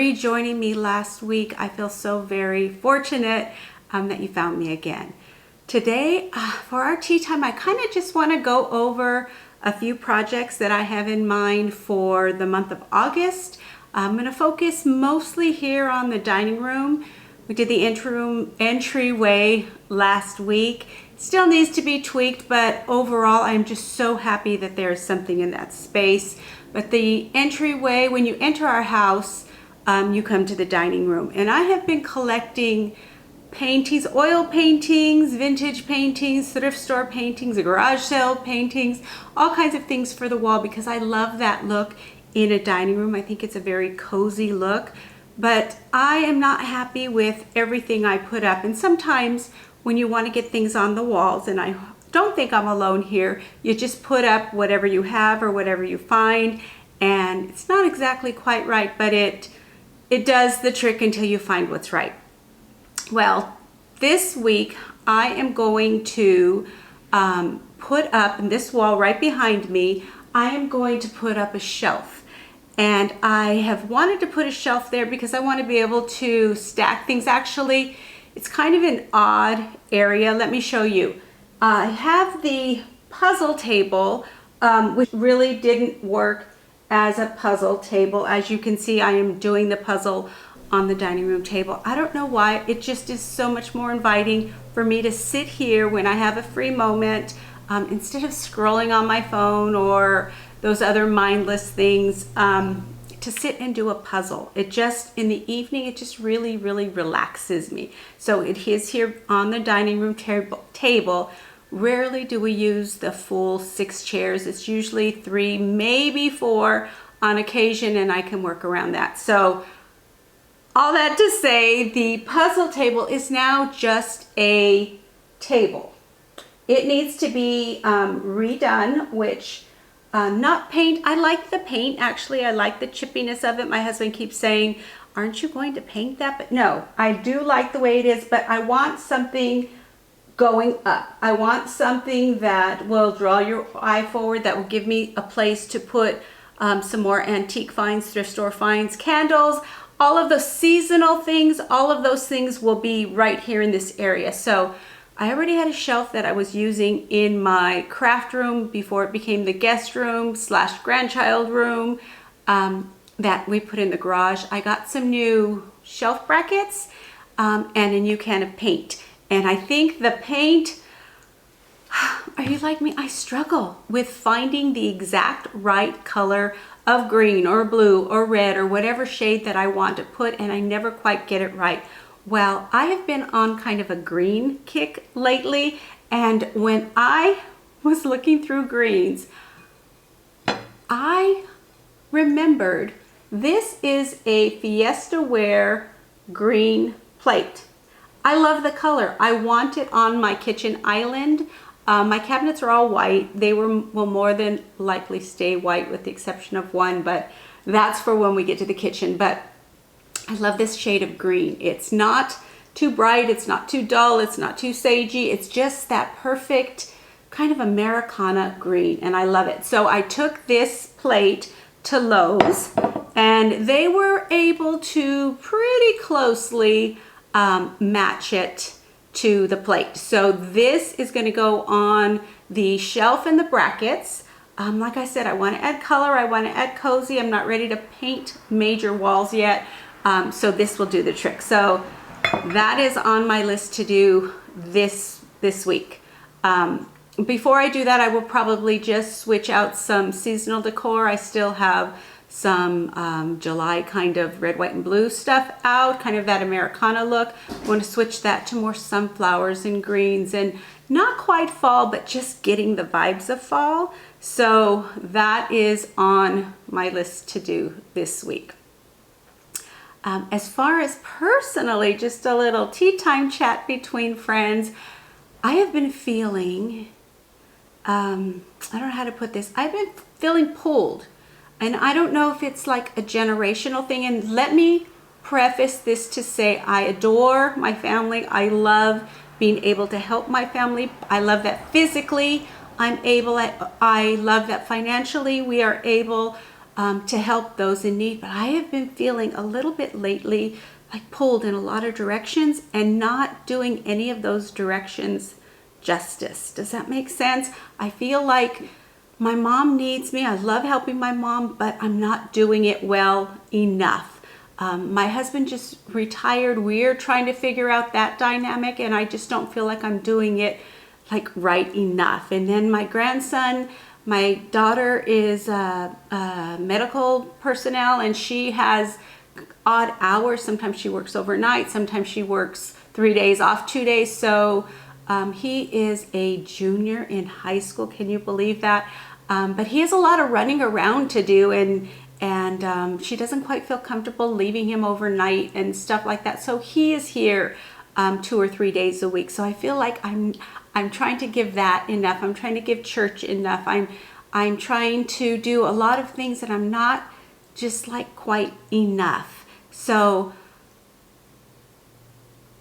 rejoining me last week. I feel so very fortunate that you found me again. Today, for our tea time, I kind of just want to go over a few projects that I have in mind for the month of August. I'm going to focus mostly here on the dining room. We did the entryway last week. Still needs to be tweaked, but overall I'm just so happy that there's something in that space. But the entryway, when you enter our house, you come to the dining room. And I have been collecting paintings, oil paintings, vintage paintings, thrift store paintings, garage sale paintings, all kinds of things for the wall because I love that look in a dining room. I think it's a very cozy look. But I am not happy with everything I put up. And sometimes when you want to get things on the walls, and I don't think I'm alone here, you just put up whatever you have or whatever you find, and it's not exactly quite right, but it does the trick until you find what's right. Well, this week I am going to put up in this wall right behind me, I am going to put up a shelf. And I have wanted to put a shelf there because I want to be able to stack things. Actually, it's kind of an odd area. Let me show you. I have the puzzle table, which really didn't work as a puzzle table. As you can see, I am doing the puzzle on the dining room table. I don't know why. It just is so much more inviting for me to sit here when I have a free moment, instead of scrolling on my phone or those other mindless things, to sit and do a puzzle. It just, in the evening, it just really, really relaxes me. So it is here on the dining room table. Rarely do we use the full 6 chairs. It's usually 3, maybe 4 on occasion, and I can work around that. So all that to say, the puzzle table is now just a table. It needs to be redone, which not paint. I like the paint, actually. I like the chippiness of it. My husband keeps saying, aren't you going to paint that? But no, I do like the way it is, but I want something going up. I want something that will draw your eye forward, that will give me a place to put some more antique finds, thrift store finds, candles, all of those seasonal things. All of those things will be right here in this area. So I already had a shelf that I was using in my craft room before it became the guest room / grandchild room, that we put in the garage. I got some new shelf brackets and a new can of paint. And I think the paint, are you like me? I struggle with finding the exact right color of green or blue or red or whatever shade that I want to put, and I never quite get it right. Well, I have been on kind of a green kick lately, and when I was looking through greens, I remembered this is a Fiesta Ware green plate. I love the color. I want it on my kitchen island. My cabinets are all white. They will more than likely stay white with the exception of one, but that's for when we get to the kitchen. But I love this shade of green. It's not too bright, it's not too dull, it's not too sagey. It's just that perfect kind of Americana green, and I love it. So I took this plate to Lowe's, and they were able to pretty closely match it to the plate. So this is going to go on the shelf and the brackets. Like I said, I want to add color, I want to add cozy. I'm not ready to paint major walls yet. So this will do the trick. So that is on my list to do this week. Before I do that, I will probably just switch out some seasonal decor. I still have some July kind of red, white, and blue stuff out, kind of that Americana look. I want to switch that to more sunflowers and greens, and not quite fall, but just getting the vibes of fall. So that is on my list to do this week. As far as personally, just a little tea time chat between friends, I have been feeling, I don't know how to put this, I've been feeling pulled. And I don't know if it's like a generational thing. And let me preface this to say I adore my family. I love being able to help my family. I love that physically I'm able, I love that financially we are able to help those in need. But I have been feeling a little bit lately like pulled in a lot of directions and not doing any of those directions justice. Does that make sense? I feel like my mom needs me. I love helping my mom, but I'm not doing it well enough. My husband just retired. We're trying to figure out that dynamic, and I just don't feel like I'm doing it like right enough. And then my grandson, my daughter is medical personnel, and she has odd hours. Sometimes she works overnight. Sometimes she works 3 days off, 2 days. So he is a junior in high school. Can you believe that? But he has a lot of running around to do, and she doesn't quite feel comfortable leaving him overnight and stuff like that. So he is here 2 or 3 days a week. So I feel like I'm trying to give that enough. I'm trying to give church enough. I'm trying to do a lot of things that I'm not just like quite enough. So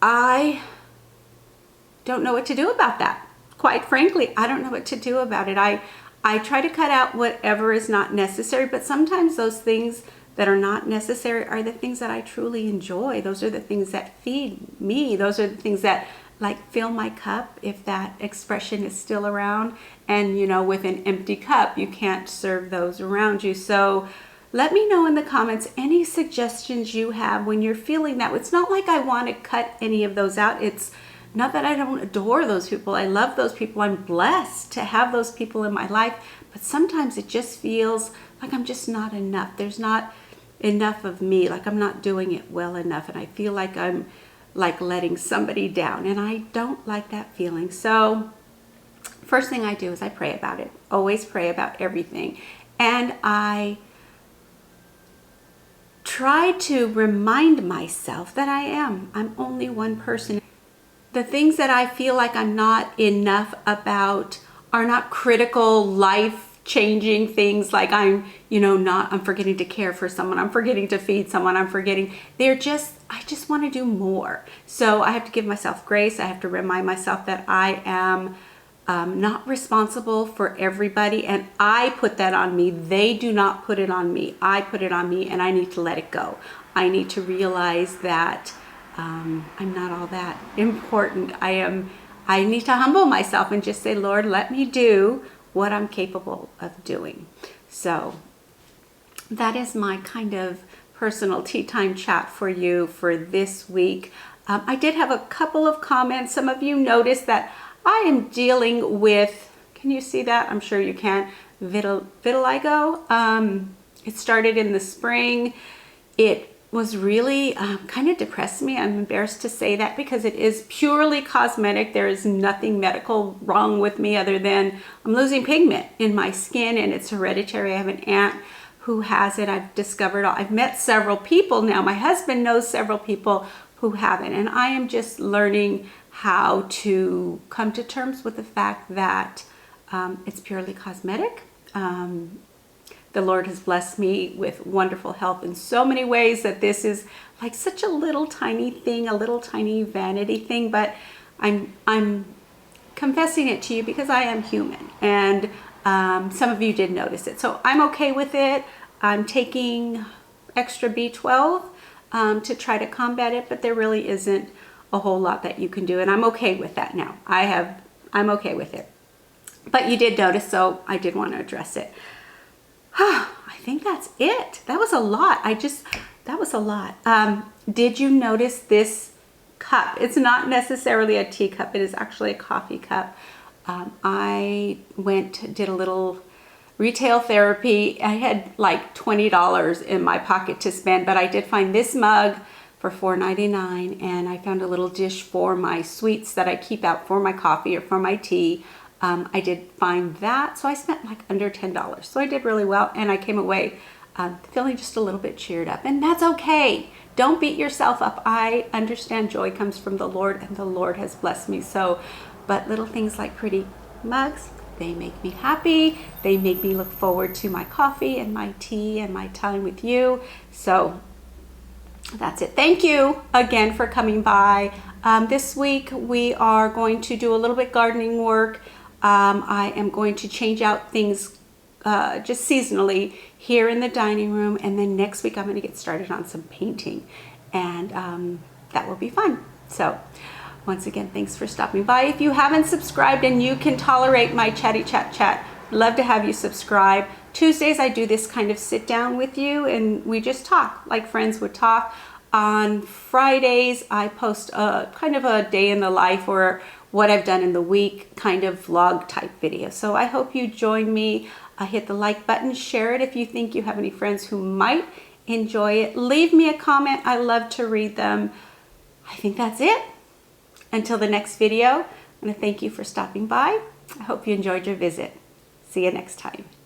I don't know what to do about that. Quite frankly, I don't know what to do about it. I try to cut out whatever is not necessary, but sometimes those things that are not necessary are the things that I truly enjoy. Those are the things that feed me. Those are the things that like fill my cup, if that expression is still around. And you know, with an empty cup, you can't serve those around you. So let me know in the comments any suggestions you have when you're feeling that. It's not like I want to cut any of those out. It's not that I don't adore those people. I love those people. I'm blessed to have those people in my life. But sometimes it just feels like I'm just not enough. There's not enough of me. Like I'm not doing it well enough. And I feel like I'm like letting somebody down. And I don't like that feeling. So first thing I do is I pray about it. Always pray about everything. And I try to remind myself that I'm only one person. The things that I feel like I'm not enough about are not critical, life-changing things like I'm forgetting to care for someone, I'm forgetting to feed someone, I just want to do more. So I have to give myself grace. I have to remind myself that I am not responsible for everybody, and I put that on me. They do not put it on me. I put it on me, and I need to let it go. I need to realize that I'm not all that important. I need to humble myself and just say, Lord, let me do what I'm capable of doing. So that is my kind of personal tea time chat for you for this week. I did have a couple of comments. Some of you noticed that I am dealing with, can you see that? I'm sure you can, vitiligo. It started in the spring. It was really kind of depressed me. I'm embarrassed to say that because it is purely cosmetic. There is nothing medical wrong with me other than I'm losing pigment in my skin, and it's hereditary. I have an aunt who has it. I've met several people now. My husband knows several people who have it, and I am just learning how to come to terms with the fact that it's purely cosmetic. The Lord has blessed me with wonderful health in so many ways that this is like such a little tiny thing, a little tiny vanity thing, but I'm confessing it to you because I am human, and some of you did notice it. So I'm okay with it. I'm taking extra B12 to try to combat it, but there really isn't a whole lot that you can do, and I'm okay with that now. I'm okay with it. But you did notice, so I did want to address it. I think that's it. That was a lot. That was a lot. Did you notice this cup? It's not necessarily a teacup. It is actually a coffee cup. I did a little retail therapy. I had like $20 in my pocket to spend, but I did find this mug for $4.99, and I found a little dish for my sweets that I keep out for my coffee or for my tea. I did find that, so I spent like under $10. So I did really well, and I came away feeling just a little bit cheered up, and that's okay. Don't beat yourself up. I understand joy comes from the Lord, and the Lord has blessed me so. But little things like pretty mugs, they make me happy. They make me look forward to my coffee and my tea and my time with you. So that's it. Thank you again for coming by. This week we are going to do a little bit gardening work. I am going to change out things just seasonally here in the dining room. And then next week I'm going to get started on some painting, and that will be fun. So once again, thanks for stopping by. If you haven't subscribed and you can tolerate my chatty chat, love to have you subscribe. Tuesdays I do this kind of sit down with you and we just talk like friends would talk. On Fridays I post a kind of a day in the life or what I've done in the week, kind of vlog type video. So I hope you join me. Hit the like button, share it if you think you have any friends who might enjoy it. Leave me a comment. I love to read them. I think that's it. Until the next video, I'm going to thank you for stopping by. I hope you enjoyed your visit. See you next time.